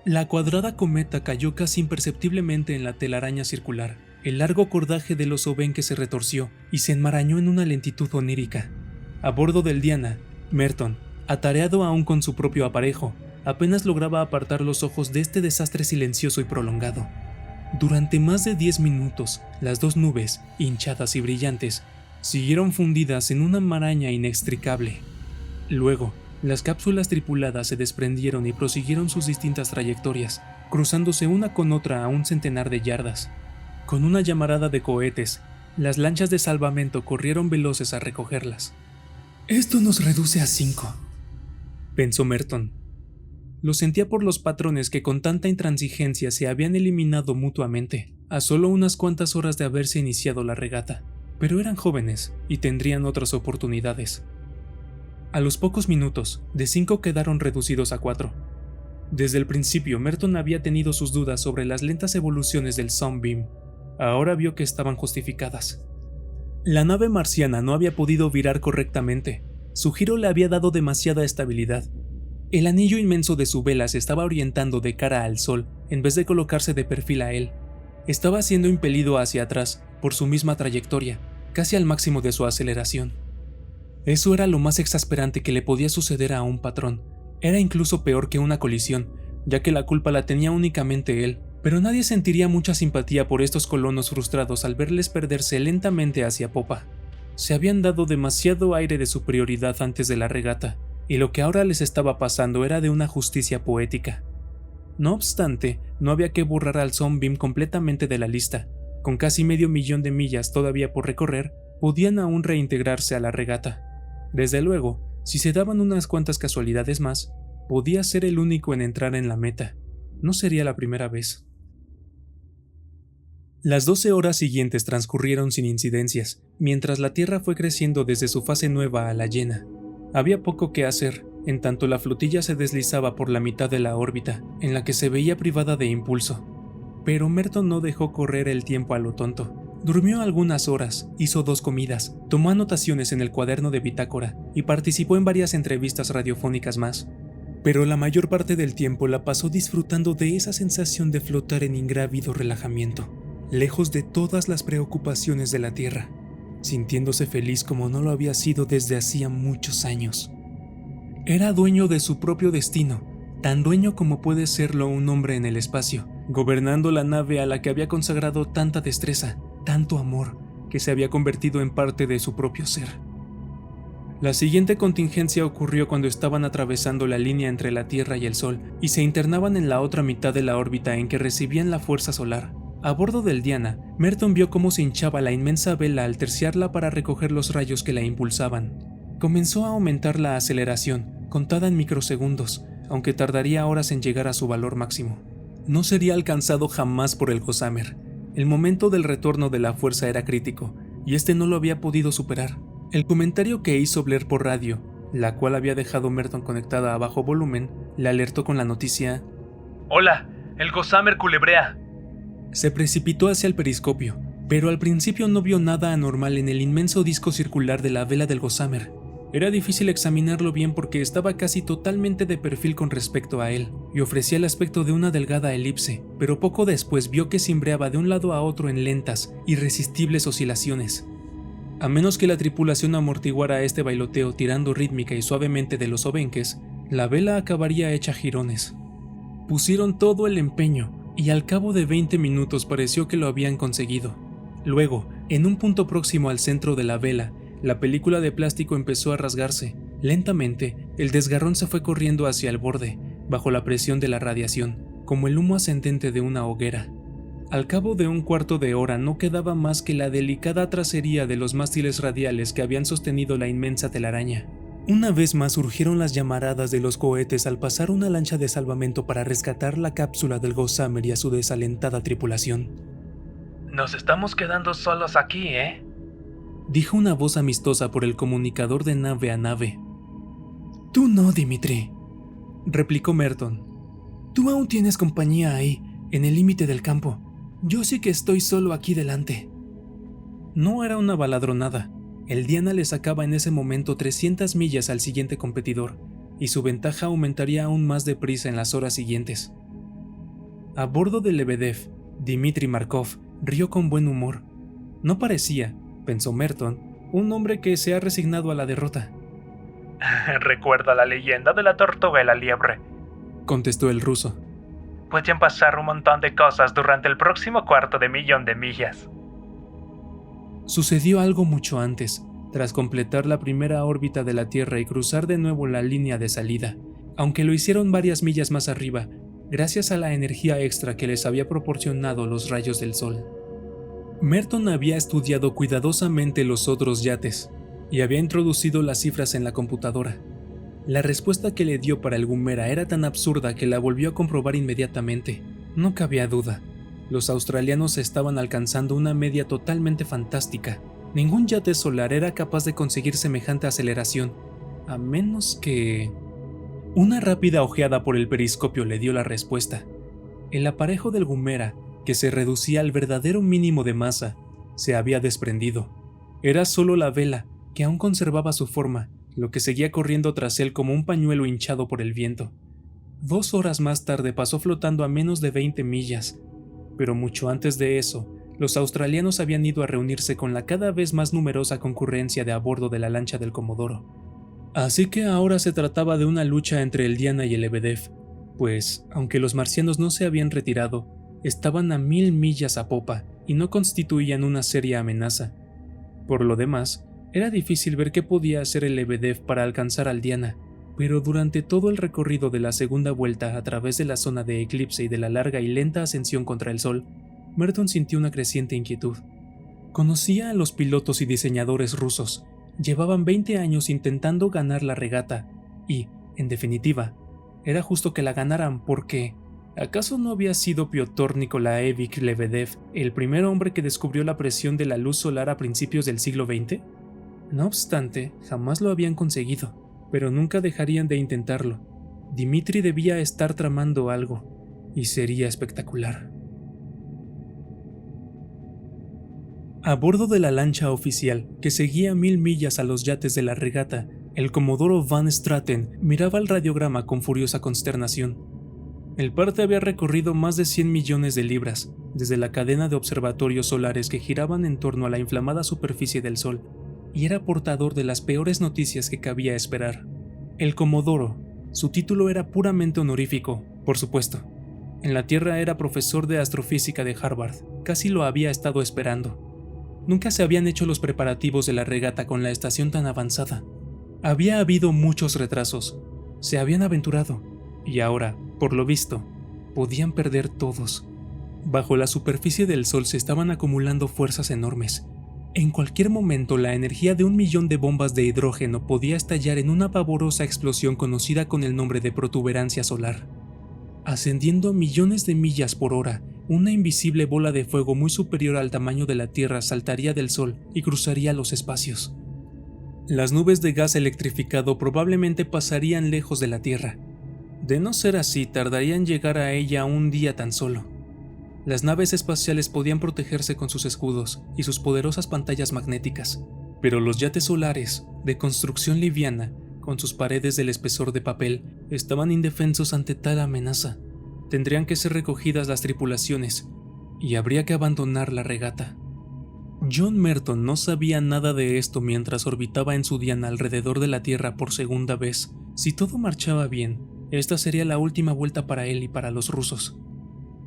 La cuadrada cometa cayó casi imperceptiblemente en la telaraña circular. El largo cordaje del oso Benque se retorció y se enmarañó en una lentitud onírica. A bordo del Diana, Merton, atareado aún con su propio aparejo, apenas lograba apartar los ojos de este desastre silencioso y prolongado. Durante más de 10 minutos, las dos nubes, hinchadas y brillantes, siguieron fundidas en una maraña inextricable. Luego, las cápsulas tripuladas se desprendieron y prosiguieron sus distintas trayectorias, cruzándose una con otra a un centenar de yardas. Con una llamarada de cohetes, las lanchas de salvamento corrieron veloces a recogerlas. «Esto nos reduce a 5», pensó Merton. Lo sentía por los patrones que con tanta intransigencia se habían eliminado mutuamente, a solo unas cuantas horas de haberse iniciado la regata, pero eran jóvenes y tendrían otras oportunidades. A los pocos minutos, de 5 quedaron reducidos a 4. Desde el principio, Merton había tenido sus dudas sobre las lentas evoluciones del Sunbeam. Ahora vio que estaban justificadas. La nave marciana no había podido virar correctamente. Su giro le había dado demasiada estabilidad. El anillo inmenso de su vela se estaba orientando de cara al sol en vez de colocarse de perfil a él. Estaba siendo impelido hacia atrás por su misma trayectoria, casi al máximo de su aceleración. Eso era lo más exasperante que le podía suceder a un patrón. Era incluso peor que una colisión, ya que la culpa la tenía únicamente él. Pero nadie sentiría mucha simpatía por estos colonos frustrados al verles perderse lentamente hacia popa. Se habían dado demasiado aire de superioridad antes de la regata, y lo que ahora les estaba pasando era de una justicia poética. No obstante, no había que borrar al Sunbeam completamente de la lista. Con casi 500,000 de millas todavía por recorrer, podían aún reintegrarse a la regata. Desde luego, si se daban unas cuantas casualidades más, podía ser el único en entrar en la meta. No sería la primera vez. Las 12 horas siguientes transcurrieron sin incidencias, mientras la Tierra fue creciendo desde su fase nueva a la llena. Había poco que hacer, en tanto la flotilla se deslizaba por la mitad de la órbita, en la que se veía privada de impulso. Pero Merton no dejó correr el tiempo a lo tonto. Durmió algunas horas, hizo 2 comidas, tomó anotaciones en el cuaderno de bitácora y participó en varias entrevistas radiofónicas más. Pero la mayor parte del tiempo la pasó disfrutando de esa sensación de flotar en ingrávido relajamiento, lejos de todas las preocupaciones de la Tierra, sintiéndose feliz como no lo había sido desde hacía muchos años. Era dueño de su propio destino, tan dueño como puede serlo un hombre en el espacio, gobernando la nave a la que había consagrado tanta destreza, tanto amor, que se había convertido en parte de su propio ser. La siguiente contingencia ocurrió cuando estaban atravesando la línea entre la Tierra y el Sol y se internaban en la otra mitad de la órbita en que recibían la fuerza solar. A bordo del Diana, Merton vio cómo se hinchaba la inmensa vela al terciarla para recoger los rayos que la impulsaban. Comenzó a aumentar la aceleración, contada en microsegundos, aunque tardaría horas en llegar a su valor máximo. No sería alcanzado jamás por el Gossamer. El momento del retorno de la fuerza era crítico, y este no lo había podido superar. El comentario que hizo Blair por radio, la cual había dejado Merton conectada a bajo volumen, le alertó con la noticia: «Hola, el Gossamer culebrea». Se precipitó hacia el periscopio, pero al principio no vio nada anormal en el inmenso disco circular de la vela del Gossamer. Era difícil examinarlo bien porque estaba casi totalmente de perfil con respecto a él, y ofrecía el aspecto de una delgada elipse, pero poco después vio que cimbreaba de un lado a otro en lentas, irresistibles oscilaciones. A menos que la tripulación amortiguara este bailoteo tirando rítmica y suavemente de los obenques, la vela acabaría hecha jirones. Pusieron todo el empeño, y al cabo de 20 minutos pareció que lo habían conseguido. Luego, en un punto próximo al centro de la vela, la película de plástico empezó a rasgarse. Lentamente, el desgarrón se fue corriendo hacia el borde, bajo la presión de la radiación, como el humo ascendente de una hoguera. Al cabo de un cuarto de hora no quedaba más que la delicada tracería de los mástiles radiales que habían sostenido la inmensa telaraña. Una vez más surgieron las llamaradas de los cohetes al pasar una lancha de salvamento para rescatar la cápsula del Gossamer y a su desalentada tripulación. «Nos estamos quedando solos aquí, ¿eh?», dijo una voz amistosa por el comunicador de nave a nave. «Tú no, Dimitri», replicó Merton. «Tú aún tienes compañía ahí, en el límite del campo. Yo sí que estoy solo aquí delante». No era una baladronada. El Diana le sacaba en ese momento 300 millas al siguiente competidor, y su ventaja aumentaría aún más deprisa en las horas siguientes. A bordo del Lebedev, Dmitri Markov rió con buen humor. No parecía, pensó Merton, un hombre que se ha resignado a la derrota. «Recuerda la leyenda de la tortuga y la liebre», contestó el ruso. «Pueden pasar un montón de cosas durante el próximo $250,000 de millas». Sucedió algo mucho antes, tras completar la primera órbita de la Tierra y cruzar de nuevo la línea de salida, aunque lo hicieron varias millas más arriba, gracias a la energía extra que les había proporcionado los rayos del sol. Merton había estudiado cuidadosamente los otros yates y había introducido las cifras en la computadora. La respuesta que le dio para el Gumera era tan absurda que la volvió a comprobar inmediatamente. No cabía duda. Los australianos estaban alcanzando una media totalmente fantástica. Ningún yate solar era capaz de conseguir semejante aceleración, a menos que... Una rápida ojeada por el periscopio le dio la respuesta. El aparejo del Gumera, que se reducía al verdadero mínimo de masa, se había desprendido. Era solo la vela, que aún conservaba su forma, lo que seguía corriendo tras él como un pañuelo hinchado por el viento. 2 horas más tarde pasó flotando a menos de 20 millas, pero mucho antes de eso, los australianos habían ido a reunirse con la cada vez más numerosa concurrencia de a bordo de la lancha del Comodoro. Así que ahora se trataba de una lucha entre el Diana y el Lebedev, pues, aunque los marcianos no se habían retirado, estaban a 1000 millas a popa y no constituían una seria amenaza. Por lo demás, era difícil ver qué podía hacer el Lebedev para alcanzar al Diana, pero durante todo el recorrido de la segunda vuelta a través de la zona de eclipse y de la larga y lenta ascensión contra el Sol, Merton sintió una creciente inquietud. Conocía a los pilotos y diseñadores rusos. Llevaban 20 años intentando ganar la regata y, en definitiva, era justo que la ganaran porque, ¿Acaso no había sido Piotr Nikolaevich Lebedev el primer hombre que descubrió la presión de la luz solar a principios del siglo XX? No obstante, jamás lo habían conseguido, pero nunca dejarían de intentarlo. Dmitri debía estar tramando algo, y sería espectacular. A bordo de la lancha oficial, que seguía 1000 millas a los yates de la regata, el comodoro Van Straten miraba el radiograma con furiosa consternación. El parte había recorrido más de 100 millones de libras, desde la cadena de observatorios solares que giraban en torno a la inflamada superficie del Sol, y era portador de las peores noticias que cabía esperar. El comodoro, su título era puramente honorífico, por supuesto. En la Tierra era profesor de astrofísica de Harvard, casi lo había estado esperando. Nunca se habían hecho los preparativos de la regata con la estación tan avanzada. Había habido muchos retrasos, se habían aventurado, y ahora, por lo visto, podían perder todos. Bajo la superficie del Sol se estaban acumulando fuerzas enormes. En cualquier momento la energía de 1 millón de bombas de hidrógeno podía estallar en una pavorosa explosión conocida con el nombre de protuberancia solar. Ascendiendo a millones de millas por hora, una invisible bola de fuego muy superior al tamaño de la Tierra saltaría del Sol y cruzaría los espacios. Las nubes de gas electrificado probablemente pasarían lejos de la Tierra. De no ser así, tardarían en llegar a ella un día tan solo. Las naves espaciales podían protegerse con sus escudos y sus poderosas pantallas magnéticas, pero los yates solares, de construcción liviana, con sus paredes del espesor de papel, estaban indefensos ante tal amenaza. Tendrían que ser recogidas las tripulaciones, y habría que abandonar la regata. John Merton no sabía nada de esto mientras orbitaba en su diana alrededor de la Tierra por segunda vez. Si todo marchaba bien, esta sería la última vuelta para él y para los rusos.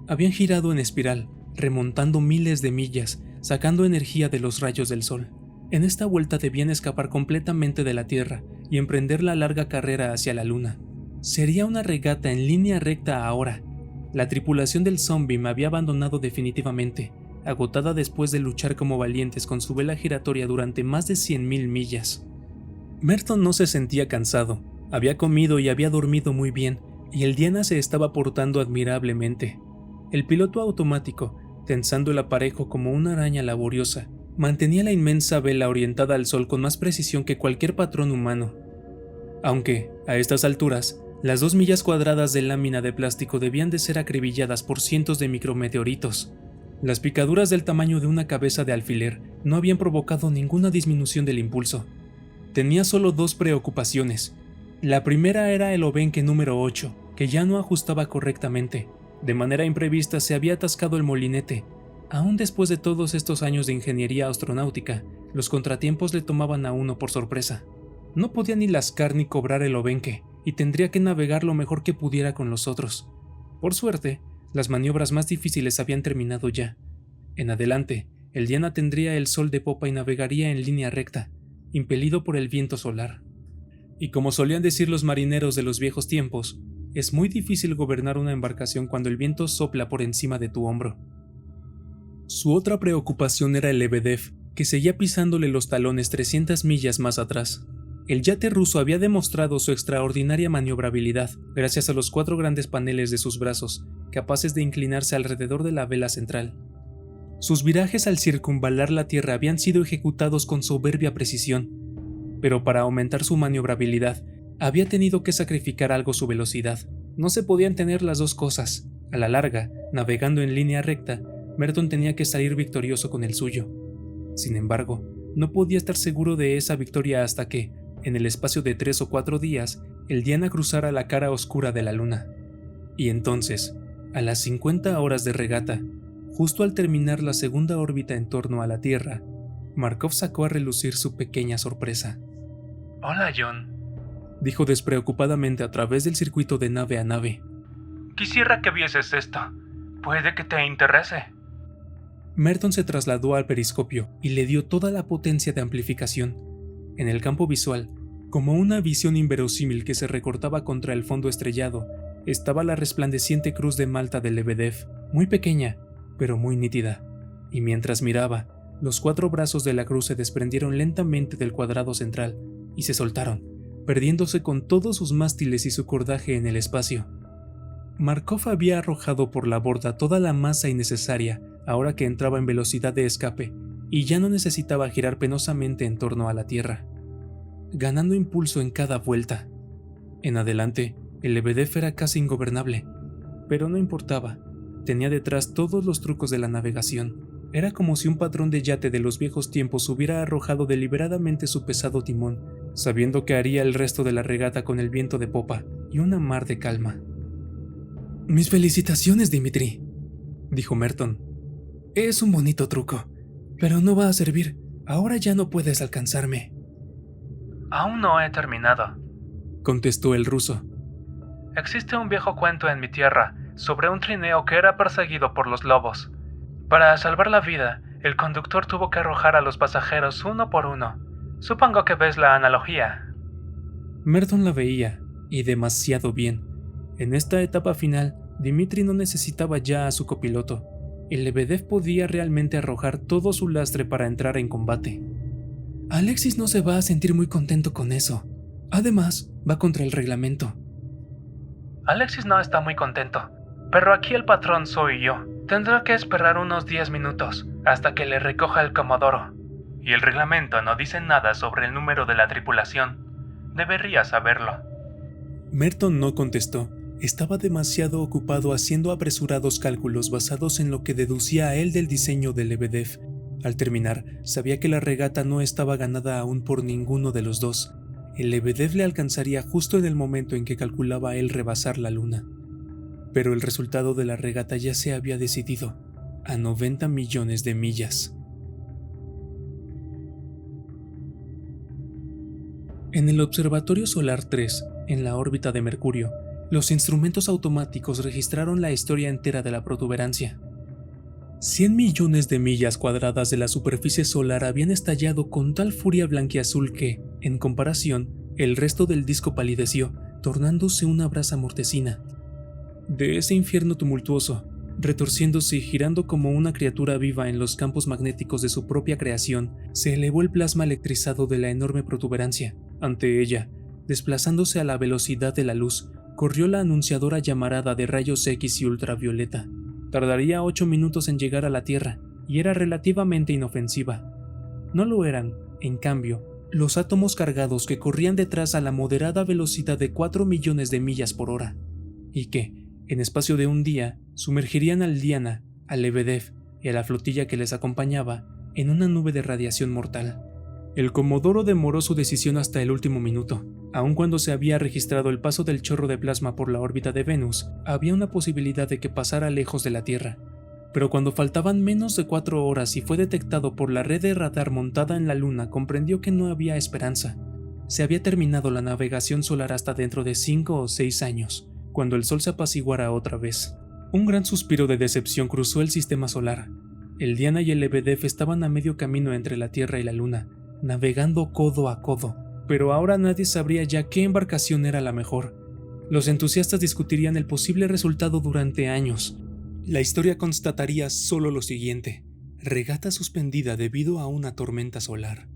Habían girado en espiral, remontando miles de millas, sacando energía de los rayos del Sol. En esta vuelta debían escapar completamente de la Tierra y emprender la larga carrera hacia la Luna. Sería una regata en línea recta ahora. La tripulación del Sunbeam había abandonado definitivamente, agotada después de luchar como valientes con su vela giratoria durante más de 100.000 millas. Merton no se sentía cansado, había comido y había dormido muy bien, y el Diana se estaba portando admirablemente. El piloto automático, tensando el aparejo como una araña laboriosa, mantenía la inmensa vela orientada al Sol con más precisión que cualquier patrón humano. Aunque, a estas alturas, las 2 millas cuadradas de lámina de plástico debían de ser acribilladas por cientos de micrometeoritos. Las picaduras del tamaño de una cabeza de alfiler no habían provocado ninguna disminución del impulso. Tenía solo 2 preocupaciones. La primera era el obenque número 8, que ya no ajustaba correctamente. De manera imprevista se había atascado el molinete. Aún después de todos estos años de ingeniería astronáutica, los contratiempos le tomaban a uno por sorpresa. No podía ni lascar ni cobrar el obenque, y tendría que navegar lo mejor que pudiera con los otros. Por suerte, las maniobras más difíciles habían terminado ya. En adelante, el Diana tendría el sol de popa y navegaría en línea recta, impelido por el viento solar. Y como solían decir los marineros de los viejos tiempos, es muy difícil gobernar una embarcación cuando el viento sopla por encima de tu hombro. Su otra preocupación era el Lebedev, que seguía pisándole los talones 300 millas más atrás. El yate ruso había demostrado su extraordinaria maniobrabilidad gracias a los 4 grandes paneles de sus brazos, capaces de inclinarse alrededor de la vela central. Sus virajes al circunvalar la Tierra habían sido ejecutados con soberbia precisión, pero para aumentar su maniobrabilidad, había tenido que sacrificar algo su velocidad. No se podían tener las dos cosas. A la larga, navegando en línea recta, Merton tenía que salir victorioso con el suyo. Sin embargo, no podía estar seguro de esa victoria hasta que, en el espacio de 3 o 4 días, el Diana cruzara la cara oscura de la Luna. Y entonces, a las 50 horas de regata, justo al terminar la segunda órbita en torno a la Tierra, Markov sacó a relucir su pequeña sorpresa. «Hola, John», dijo despreocupadamente a través del circuito de nave a nave. «Quisiera que vieses esto. Puede que te interese». Merton se trasladó al periscopio y le dio toda la potencia de amplificación. En el campo visual, como una visión inverosímil que se recortaba contra el fondo estrellado, estaba la resplandeciente cruz de Malta de Lebedev, muy pequeña, pero muy nítida, y mientras miraba, los 4 brazos de la cruz se desprendieron lentamente del cuadrado central y se soltaron, perdiéndose con todos sus mástiles y su cordaje en el espacio. Markov había arrojado por la borda toda la masa innecesaria ahora que entraba en velocidad de escape y ya no necesitaba girar penosamente en torno a la Tierra, ganando impulso en cada vuelta. En adelante, el Lebedev era casi ingobernable, pero no importaba, tenía detrás todos los trucos de la navegación. Era como si un patrón de yate de los viejos tiempos hubiera arrojado deliberadamente su pesado timón, sabiendo que haría el resto de la regata con el viento de popa y una mar de calma. «Mis felicitaciones, Dimitri», dijo Merton. «Es un bonito truco, pero no va a servir. Ahora ya no puedes alcanzarme». «Aún no he terminado», contestó el ruso. «Existe un viejo cuento en mi tierra sobre un trineo que era perseguido por los lobos. Para salvar la vida, el conductor tuvo que arrojar a los pasajeros uno por uno. Supongo que ves la analogía». Merton la veía, y demasiado bien. En esta etapa final, Dimitri no necesitaba ya a su copiloto. El Lebedev podía realmente arrojar todo su lastre para entrar en combate. Alexis no se va a sentir muy contento con eso. Además, va contra el reglamento. Alexis no está muy contento, pero aquí el patrón soy yo. Tendrá que esperar unos 10 minutos hasta que le recoja el Comodoro. Y el reglamento no dice nada sobre el número de la tripulación. Debería saberlo. Merton no contestó. Estaba demasiado ocupado haciendo apresurados cálculos basados en lo que deducía a él del diseño del Lebedev. Al terminar, sabía que la regata no estaba ganada aún por ninguno de los dos. El Lebedev le alcanzaría justo en el momento en que calculaba él rebasar la luna. Pero el resultado de la regata ya se había decidido, a 90 millones de millas. En el Observatorio Solar 3, en la órbita de Mercurio, los instrumentos automáticos registraron la historia entera de la protuberancia. 100 millones de millas cuadradas de la superficie solar habían estallado con tal furia blanquiazul que, en comparación, el resto del disco palideció, tornándose una brasa mortecina. De ese infierno tumultuoso, retorciéndose y girando como una criatura viva en los campos magnéticos de su propia creación, se elevó el plasma electrizado de la enorme protuberancia. Ante ella, desplazándose a la velocidad de la luz, corrió la anunciadora llamarada de rayos X y ultravioleta. Tardaría 8 minutos en llegar a la Tierra, y era relativamente inofensiva. No lo eran, en cambio, los átomos cargados que corrían detrás a la moderada velocidad de 4 millones de millas por hora, y que, en espacio de un día, sumergirían al Diana, al Lebedev y a la flotilla que les acompañaba en una nube de radiación mortal. El Comodoro demoró su decisión hasta el último minuto. Aun cuando se había registrado el paso del chorro de plasma por la órbita de Venus, había una posibilidad de que pasara lejos de la Tierra. Pero cuando faltaban menos de 4 horas y fue detectado por la red de radar montada en la Luna, comprendió que no había esperanza. Se había terminado la navegación solar hasta dentro de 5 o 6 años, cuando el Sol se apaciguara otra vez. Un gran suspiro de decepción cruzó el sistema solar. El Diana y el Lebedev estaban a medio camino entre la Tierra y la Luna, navegando codo a codo, pero ahora nadie sabría ya qué embarcación era la mejor. Los entusiastas discutirían el posible resultado durante años. La historia constataría solo lo siguiente: regata suspendida debido a una tormenta solar.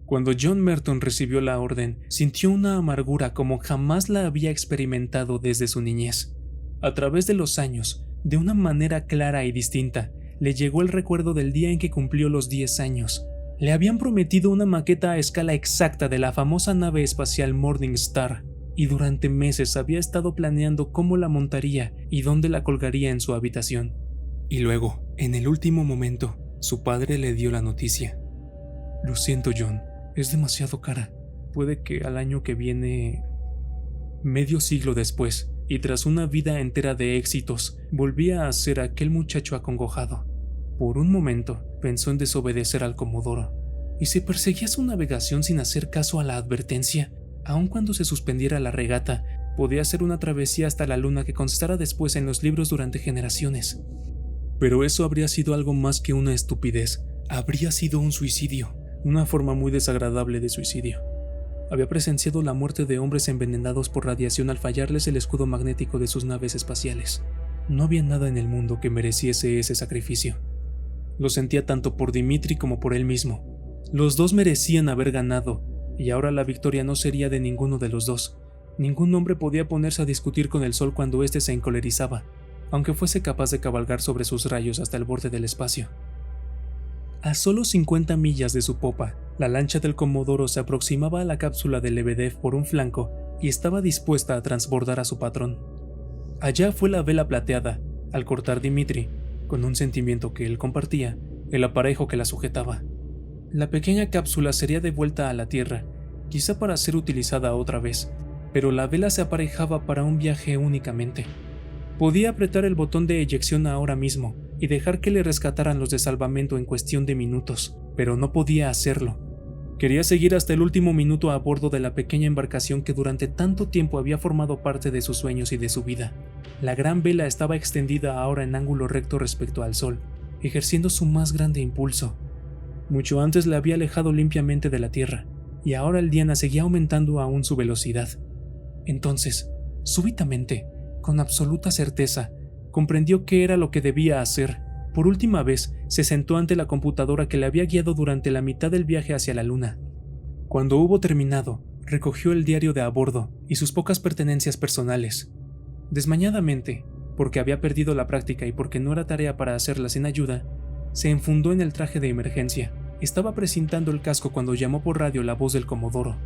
Cuando John Merton recibió la orden, sintió una amargura como jamás la había experimentado desde su niñez. A través de los años, de una manera clara y distinta, le llegó el recuerdo del día en que cumplió los 10 años. Le habían prometido una maqueta a escala exacta de la famosa nave espacial Morning Star, y durante meses había estado planeando cómo la montaría y dónde la colgaría en su habitación. Y luego, en el último momento, su padre le dio la noticia. «Lo siento, John, es demasiado cara. Puede que al año que viene...». Medio siglo después, y tras una vida entera de éxitos, volvía a ser aquel muchacho acongojado. Por un momento, pensó en desobedecer al Comodoro. ¿Y si perseguía su navegación sin hacer caso a la advertencia? Aun cuando se suspendiera la regata, podía hacer una travesía hasta la Luna que constara después en los libros durante generaciones. Pero eso habría sido algo más que una estupidez. Habría sido un suicidio, una forma muy desagradable de suicidio. Había presenciado la muerte de hombres envenenados por radiación al fallarles el escudo magnético de sus naves espaciales. No había nada en el mundo que mereciese ese sacrificio. Lo sentía tanto por Dimitri como por él mismo. Los dos merecían haber ganado, y ahora la victoria no sería de ninguno de los dos. Ningún hombre podía ponerse a discutir con el sol cuando éste se encolerizaba, aunque fuese capaz de cabalgar sobre sus rayos hasta el borde del espacio. A solo 50 millas de su popa, la lancha del Comodoro se aproximaba a la cápsula del Lebedev por un flanco y estaba dispuesta a transbordar a su patrón. Allá fue la vela plateada, al cortar Dimitri, con un sentimiento que él compartía, el aparejo que la sujetaba. La pequeña cápsula sería devuelta a la Tierra, quizá para ser utilizada otra vez, pero la vela se aparejaba para un viaje únicamente. Podía apretar el botón de eyección ahora mismo y dejar que le rescataran los de salvamento en cuestión de minutos, pero no podía hacerlo. Quería seguir hasta el último minuto a bordo de la pequeña embarcación que durante tanto tiempo había formado parte de sus sueños y de su vida. La gran vela estaba extendida ahora en ángulo recto respecto al sol, ejerciendo su más grande impulso. Mucho antes la había alejado limpiamente de la Tierra, y ahora el Diana seguía aumentando aún su velocidad. Entonces, súbitamente, con absoluta certeza, comprendió qué era lo que debía hacer. Por última vez, se sentó ante la computadora que le había guiado durante la mitad del viaje hacia la Luna. Cuando hubo terminado, recogió el diario de a bordo y sus pocas pertenencias personales. Desmañadamente, porque había perdido la práctica y porque no era tarea para hacerla sin ayuda, se enfundó en el traje de emergencia. Estaba precintando el casco cuando llamó por radio la voz del Comodoro.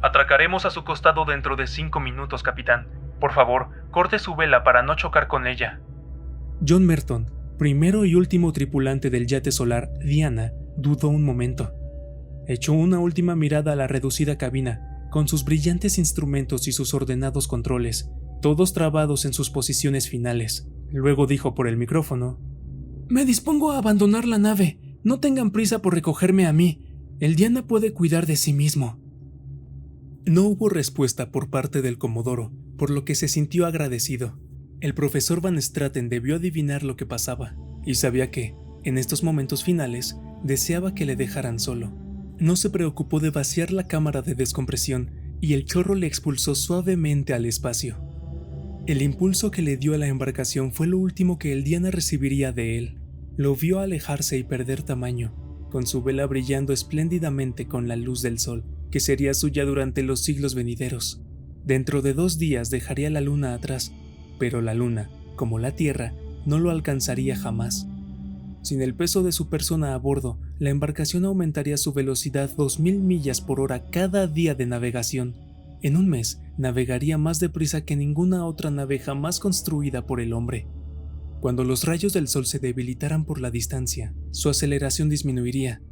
Atracaremos a su costado dentro de 5 minutos, capitán. Por favor, corte su vela para no chocar con ella. John Merton, primero y último tripulante del yate solar Diana, dudó un momento. Echó una última mirada a la reducida cabina, con sus brillantes instrumentos y sus ordenados controles, todos trabados en sus posiciones finales. Luego dijo por el micrófono: «Me dispongo a abandonar la nave. No tengan prisa por recogerme a mí. El Diana puede cuidar de sí mismo». No hubo respuesta por parte del Comodoro, por lo que se sintió agradecido. El profesor Van Straten debió adivinar lo que pasaba, y sabía que, en estos momentos finales, deseaba que le dejaran solo. No se preocupó de vaciar la cámara de descompresión, y el chorro le expulsó suavemente al espacio. El impulso que le dio a la embarcación fue lo último que el Diana recibiría de él. Lo vio alejarse y perder tamaño, con su vela brillando espléndidamente con la luz del sol, que sería suya durante los siglos venideros. Dentro de 2 días dejaría la Luna atrás, pero la Luna, como la Tierra, no lo alcanzaría jamás. Sin el peso de su persona a bordo, la embarcación aumentaría su velocidad 2000 millas por hora cada día de navegación. En un mes, navegaría más deprisa que ninguna otra nave jamás construida por el hombre. Cuando los rayos del sol se debilitaran por la distancia, su aceleración disminuiría,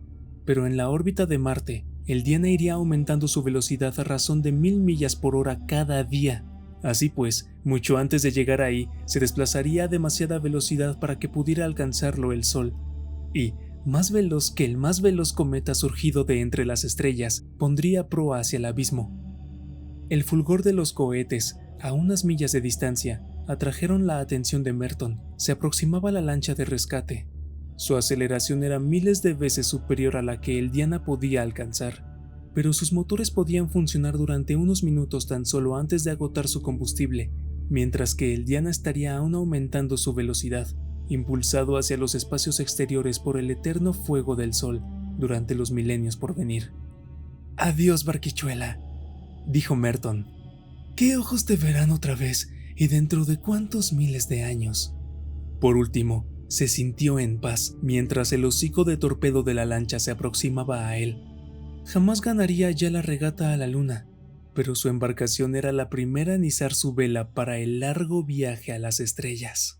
pero en la órbita de Marte, el Diana iría aumentando su velocidad a razón de 1000 millas por hora cada día. Así pues, mucho antes de llegar ahí, se desplazaría a demasiada velocidad para que pudiera alcanzarlo el Sol, y, más veloz que el más veloz cometa surgido de entre las estrellas, pondría proa hacia el abismo. El fulgor de los cohetes, a unas millas de distancia, atrajeron la atención de Merton. Se aproximaba la lancha de rescate. Su aceleración era miles de veces superior a la que el Diana podía alcanzar, pero sus motores podían funcionar durante unos minutos tan solo antes de agotar su combustible, mientras que el Diana estaría aún aumentando su velocidad, impulsado hacia los espacios exteriores por el eterno fuego del sol durante los milenios por venir. «Adiós, barquichuela», dijo Merton. «¿Qué ojos te verán otra vez y dentro de cuántos miles de años?» Por último, se sintió en paz mientras el hocico de torpedo de la lancha se aproximaba a él. Jamás ganaría ya la regata a la Luna, pero su embarcación era la primera en izar su vela para el largo viaje a las estrellas.